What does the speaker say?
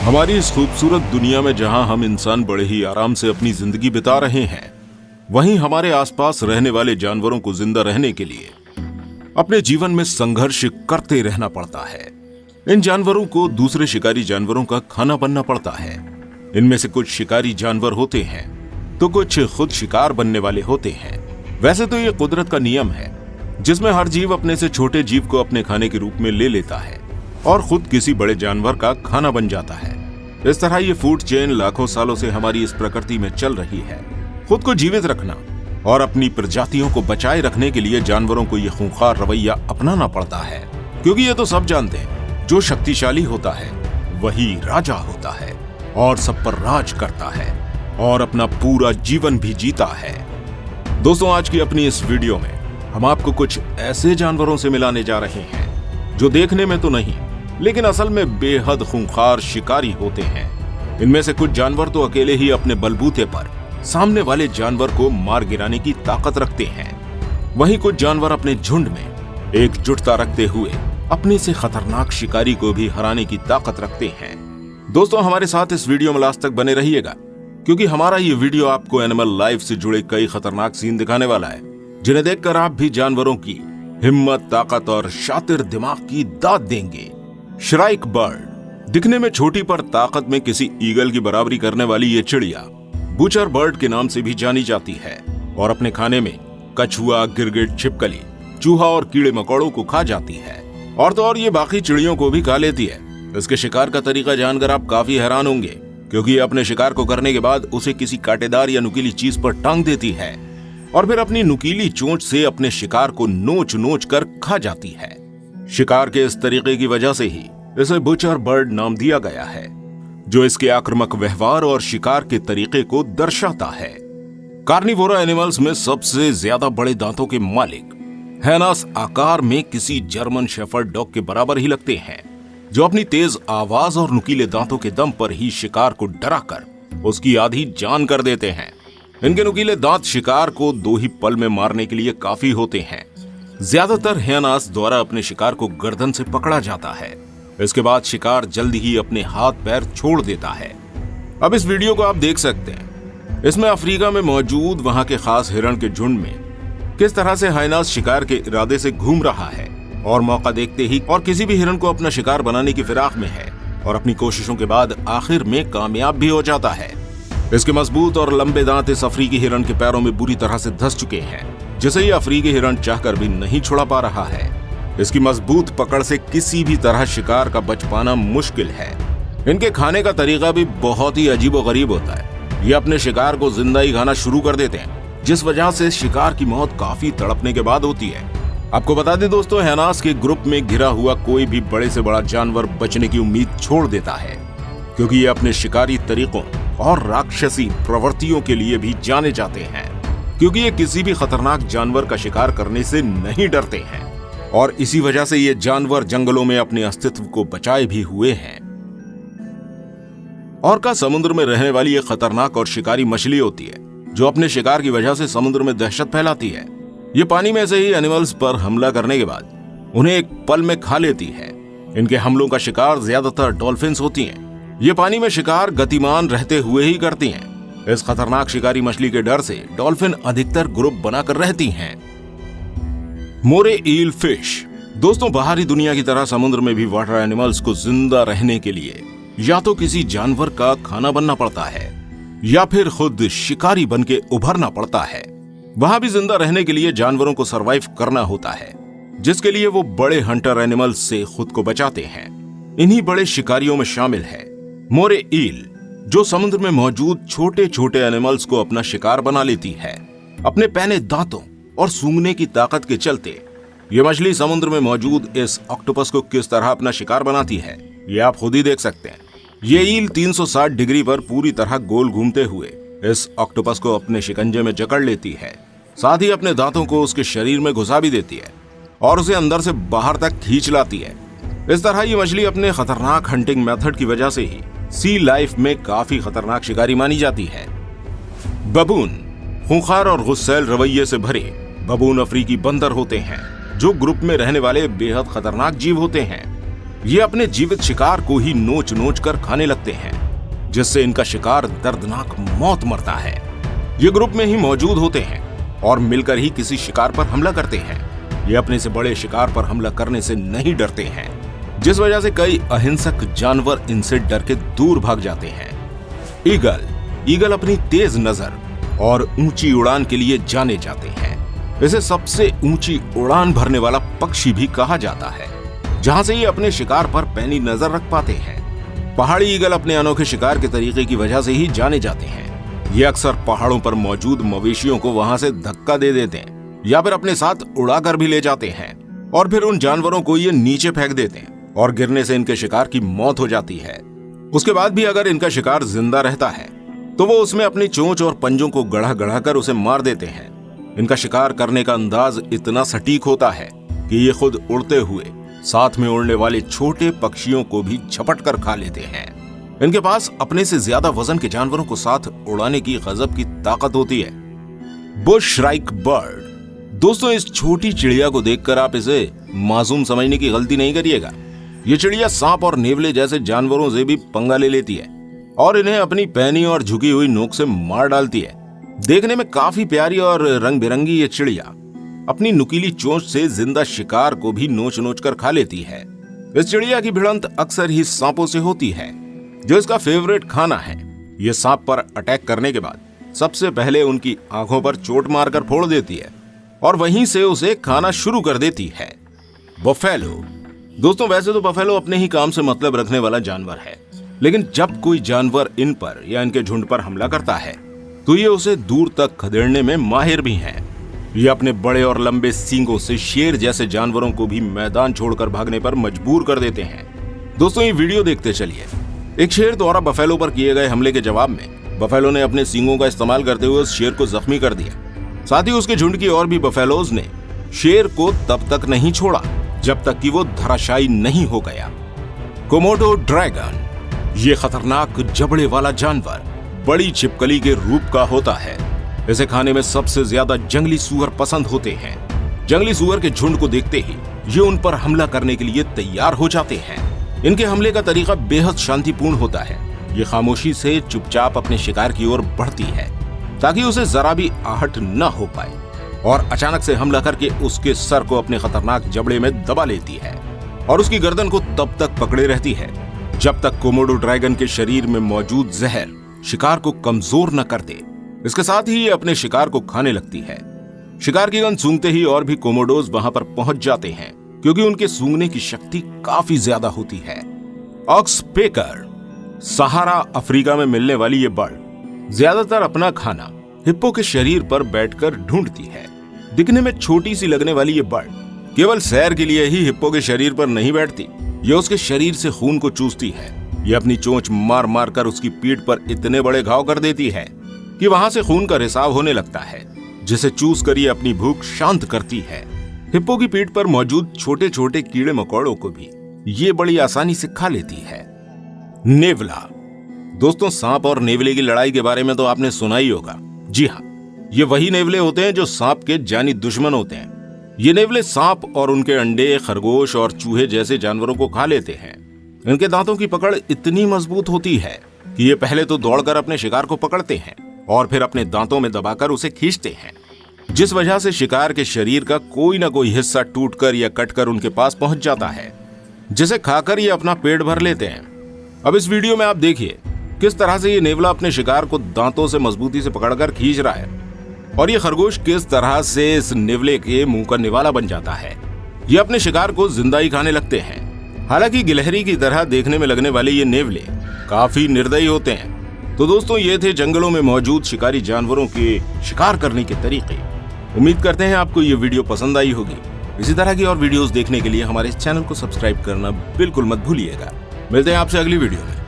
हमारी इस खूबसूरत दुनिया में जहां हम इंसान बड़े ही आराम से अपनी जिंदगी बिता रहे हैं, वहीं हमारे आसपास रहने वाले जानवरों को जिंदा रहने के लिए अपने जीवन में संघर्ष करते रहना पड़ता है। इन जानवरों को दूसरे शिकारी जानवरों का खाना बनना पड़ता है। इनमें से कुछ शिकारी जानवर होते हैं तो कुछ खुद शिकार बनने वाले होते हैं। वैसे तो ये कुदरत का नियम है जिसमें हर जीव अपने से छोटे जीव को अपने खाने के रूप में ले लेता है और खुद किसी बड़े जानवर का खाना बन जाता है। इस तरह ये फूड चेन लाखों सालों से हमारी इस प्रकृति में चल रही है। खुद को जीवित रखना और अपनी प्रजातियों को बचाए रखने के लिए जानवरों को ये खूंखार रवैया अपनाना पड़ता है, क्योंकि ये तो सब जानते हैं, जो शक्तिशाली होता है वही राजा होता है और सब पर राज करता है और अपना पूरा जीवन भी जीता है। दोस्तों, आज की अपनी इस वीडियो में हम आपको कुछ ऐसे जानवरों से मिलाने जा रहे हैं जो देखने में तो नहीं लेकिन असल में बेहद खूंखार शिकारी होते हैं। इनमें से कुछ जानवर तो अकेले ही अपने बलबूते पर सामने वाले जानवर को मार गिराने की ताकत रखते हैं। वहीं कुछ जानवर अपने झुंड में एकजुटता रखते हुए अपने से खतरनाक शिकारी को भी हराने की ताकत रखते हैं। दोस्तों, हमारे साथ इस वीडियो में लास्ट तक बने रहिएगा, क्योंकि हमारा ये वीडियो आपको एनिमल लाइफ से जुड़े कई खतरनाक सीन दिखाने वाला है, जिन्हें देखकर आप भी जानवरों की हिम्मत, ताकत और शातिर दिमाग की दाद देंगे। श्राइक बर्ड दिखने में छोटी पर ताकत में किसी ईगल की बराबरी करने वाली ये चिड़िया बूचर बर्ड के नाम से भी जानी जाती है और अपने खाने में कछुआ, गिरगिट, छिपकली, चूहा और कीड़े मकोड़ों को खा जाती है। और तो और ये बाकी चिड़ियों को भी खा लेती है। इसके शिकार का तरीका जानकर आप काफी हैरान होंगे, क्योंकि ये अपने शिकार को करने के बाद उसे किसी कांटेदार या नुकीली चीज पर टांग देती है और फिर अपनी नुकीली चोंच से अपने शिकार को नोच नोच कर खा जाती है। शिकार के इस तरीके की वजह से ही इसे बुचर बर्ड नाम दिया गया है, जो इसके आक्रामक व्यवहार और शिकार के तरीके को दर्शाता है। कार्निवोरा एनिमल्स में सबसे ज्यादा बड़े दांतों के मालिक हैनास आकार में किसी जर्मन शेफर्ड डॉग के बराबर ही लगते हैं, जो अपनी तेज आवाज और नुकीले दांतों के दम पर ही शिकार को डराकर उसकी आधी जान कर देते हैं। इनके नुकीले दांत शिकार को 2 ही पल में मारने के लिए काफी होते हैं। ज्यादातर हैनास द्वारा अपने शिकार को गर्दन से पकड़ा जाता है। इसके बाद शिकार जल्दी ही अपने हाथ पैर छोड़ देता है। अब इस वीडियो को आप देख सकते हैं। इसमें अफ्रीका में मौजूद वहां के खास हिरण के झुंड में किस तरह से हैनास शिकार के इरादे से घूम रहा है और मौका देखते ही और किसी भी हिरण को अपना शिकार बनाने की फिराक में है और अपनी कोशिशों के बाद आखिर में कामयाब भी हो जाता है। इसके मजबूत और लंबे दांत इस अफ्रीकी हिरण के पैरों में बुरी तरह से धंस चुके हैं, जिसे ये अफ्रीकी हिरण चाहकर भी नहीं छुड़ा पा रहा है। इसकी मजबूत पकड़ से किसी भी तरह शिकार का बच पाना मुश्किल है। इनके खाने का तरीका भी बहुत ही अजीबोगरीब होता है। ये अपने शिकार को जिंदा ही खाना शुरू कर देते हैं, जिस वजह से शिकार की मौत काफी तड़पने के बाद होती है। आपको बता दें दोस्तों, हैनास के ग्रुप में घिरा हुआ कोई भी बड़े से बड़ा जानवर बचने की उम्मीद छोड़ देता है, क्योंकि ये अपने शिकारी तरीकों और राक्षसी प्रवृत्तियों के लिए भी जाने जाते हैं, क्योंकि ये किसी भी खतरनाक जानवर का शिकार करने से नहीं डरते हैं और इसी वजह से ये जानवर जंगलों में अपने अस्तित्व को बचाए भी हुए हैं। ऑर्का समुद्र में रहने वाली एक खतरनाक और शिकारी मछली होती है, जो अपने शिकार की वजह से समुद्र में दहशत फैलाती है। ये पानी में से ही एनिमल्स पर हमला करने के बाद उन्हें एक पल में खा लेती है। इनके हमलों का शिकार ज्यादातर डॉल्फिन्स होती हैं। ये पानी में शिकार गतिमान रहते हुए ही करती हैं। इस खतरनाक शिकारी मछली के डर से डॉल्फिन अधिकतर ग्रुप बनाकर रहती हैं। मोरे ईल फिश दोस्तों, बाहरी दुनिया की तरह समुद्र में भी वाटर एनिमल्स को जिंदा रहने के लिए या तो किसी जानवर का खाना बनना पड़ता है या फिर खुद शिकारी बन के उभरना पड़ता है। वहां भी जिंदा रहने के लिए जानवरों को सरवाइव करना होता है, जिसके लिए वो बड़े हंटर एनिमल्स से खुद को बचाते हैं। इन्हीं बड़े शिकारियों में शामिल है मोरे ईल, जो समुद्र में मौजूद छोटे छोटे एनिमल्स को अपना शिकार बना लेती है। अपने पैने दांतों और सूंघने की ताकत के चलते ये मछली समुद्र में मौजूद इस ऑक्टोपस को किस तरह अपना शिकार बनाती है, ये आप खुद ही देख सकते हैं। ये ईल 360 डिग्री पर पूरी तरह गोल घूमते हुए इस ऑक्टोपस को अपने शिकंजे में जकड़ लेती है। साथ ही अपने दांतों को उसके शरीर में घुसा भी देती है और उसे अंदर से बाहर तक खींच लाती है। इस तरह ये मछली अपने खतरनाक हंटिंग मेथड की वजह से ही सी लाइफ में काफी खतरनाक शिकारी मानी जाती है। बबून खूंखार और गुस्सैल रवैये से भरे बबून अफ्रीकी बंदर होते हैं, जो ग्रुप में रहने वाले बेहद खतरनाक जीव होते हैं। ये अपने जीवित शिकार को ही नोच नोच कर खाने लगते हैं, जिससे इनका शिकार दर्दनाक मौत मरता है। ये ग्रुप में ही मौजूद होते हैं और मिलकर ही किसी शिकार पर हमला करते हैं। ये अपने से बड़े शिकार पर हमला करने से नहीं डरते हैं, जिस वजह से कई अहिंसक जानवर इनसे डर के दूर भाग जाते हैं। ईगल अपनी तेज नजर और ऊंची उड़ान के लिए जाने जाते हैं। इसे सबसे ऊंची उड़ान भरने वाला पक्षी भी कहा जाता है, जहां से ये अपने शिकार पर पैनी नजर रख पाते हैं। पहाड़ी ईगल अपने अनोखे शिकार के तरीके की वजह से ही जाने जाते हैं। ये अक्सर पहाड़ों पर मौजूद मवेशियों को वहां से धक्का दे देते हैं या फिर अपने साथ उड़ाकर भी ले जाते हैं और फिर उन जानवरों को ये नीचे फेंक देते हैं और गिरने से इनके शिकार की मौत हो जाती है। उसके बाद भी अगर इनका शिकार जिंदा रहता है तो वो उसमें अपनी चोंच और पंजों को गढ़ा गढ़ा कर उसे मार देते हैं। इनका शिकार करने का अंदाज इतना सटीक होता है कि ये खुद उड़ते हुए साथ में उड़ने वाले छोटे पक्षियों को भी झपट कर खा लेते हैं। इनके पास अपने से ज्यादा वजन के जानवरों को साथ उड़ाने की गजब की ताकत होती है। Bush shrike bird. दोस्तों, इस छोटी चिड़िया को देखकर आप इसे मासूम समझने की गलती नहीं करिएगा। ये चिड़िया सांप और नेवले जैसे जानवरों से भी पंगा ले लेती है और इन्हें अपनी पैनी और झुकी हुई नोक से मार डालती है। देखने में काफी प्यारी और रंग बिरंगी ये चिड़िया अपनी नुकीली चोंच से जिंदा शिकार को भी नोच नोच कर खा लेती है। इस चिड़िया की भिड़ंत अक्सर ही सांपों से होती है, जो इसका फेवरेट खाना है। ये सांप पर अटैक करने के बाद सबसे पहले उनकी आंखों पर चोट मारकर फोड़ देती है और वहीं से उसे खाना शुरू कर देती है। बफेलो। दोस्तों, वैसे तो बफेलो अपने ही काम से मतलब रखने वाला जानवर है, लेकिन जब कोई जानवर इन पर या इनके झुंड पर हमला करता है तो ये उसे दूर तक खदेड़ने में माहिर भी हैं। ये अपने बड़े और लंबे सींगों से शेर जैसे जानवरों को भी मैदान छोड़कर भागने पर मजबूर कर देते हैं। दोस्तों, ये वीडियो देखते चलिए। एक शेर द्वारा बफेलो पर किए गए हमले के जवाब में बफेलो ने अपने सींगों का इस्तेमाल करते हुए उस शेर को जख्मी कर दिया। साथ ही उसके झुंड की और भी बफेलोज ने शेर को तब तक नहीं छोड़ा जब तक कि वो धराशायी नहीं हो गया। Komodo dragon. ये खतरनाक जबड़े वाला जानवर बड़ी छिपकली के रूप का होता है। इसे खाने में सबसे ज्यादा जंगली सूअर पसंद होते हैं। जंगली सूअर के झुंड को देखते ही ये उन पर हमला करने के लिए तैयार हो जाते हैं। इनके हमले का तरीका बेहद शांतिपूर्ण होता है। ये खामोशी से चुपचाप अपने शिकार की ओर बढ़ती है ताकि उसे जरा भी आहट न हो पाए और अचानक से हमला करके उसके सर को अपने खतरनाक जबड़े में दबा लेती है और उसकी गर्दन को तब तक पकड़े रहती है जब तक कोमोडो ड्रैगन के शरीर में मौजूद जहर शिकार को कमजोर न कर दे। इसके साथ ही ये अपने शिकार को खाने लगती है। शिकार की गंध सूंघते ही और भी कोमोडोज वहां पर पहुंच जाते हैं क्योंकि उनके सूंघने की शक्ति काफी ज्यादा होती है। ऑक्सपेकर। सहारा अफ्रीका में मिलने वाली ये बर्ड ज्यादातर अपना खाना हिप्पो के शरीर पर बैठकर ढूंढती है। दिखने में छोटी सी लगने वाली ये बर्ड केवल सैर के लिए ही हिप्पो के शरीर पर नहीं बैठती, ये उसके शरीर से खून को चूसती है। ये अपनी चोंच मार मार कर उसकी पीठ पर इतने बड़े घाव कर देती है कि वहां से खून का रिसाव होने लगता है, जिसे चूस कर ये अपनी भूख शांत करती है। हिप्पो की पीठ पर मौजूद छोटे छोटे कीड़े मकोड़ों को भी ये बड़ी आसानी से खा लेती है। नेवला। दोस्तों, सांप और नेवले की लड़ाई के बारे में तो आपने सुना ही होगा। जी हाँ, ये वही नेवले होते हैं जो सांप के जानी दुश्मन होते हैं। ये नेवले सांप और उनके अंडे, खरगोश और चूहे जैसे जानवरों को खा लेते हैं। इनके दांतों की पकड़ इतनी मजबूत होती है कि ये पहले तो दौड़कर अपने शिकार को पकड़ते हैं और फिर अपने दांतों में दबाकर उसे खींचते हैं, जिस वजह से शिकार के शरीर का कोई ना कोई हिस्सा टूटकर या कटकर उनके पास पहुंच जाता है, जिसे खाकर ये अपना पेट भर लेते हैं। अब इस वीडियो में आप देखिए किस तरह से ये नेवला अपने शिकार को दांतों से मजबूती से पकड़कर खींच रहा है और ये खरगोश किस तरह से इस नेवले के मुंह का निवाला बन जाता है। ये अपने शिकार को जिंदा ही खाने लगते हैं। हालांकि गिलहरी की तरह देखने में लगने वाले ये नेवले काफी निर्दयी होते हैं। तो दोस्तों, ये थे जंगलों में मौजूद शिकारी जानवरों के शिकार करने के तरीके। उम्मीद करते हैं आपको ये वीडियो पसंद आई होगी। इसी तरह की और वीडियोस देखने के लिए हमारे इस चैनल को सब्सक्राइब करना बिल्कुल मत भूलिएगा। मिलते हैं आपसे अगली वीडियो में।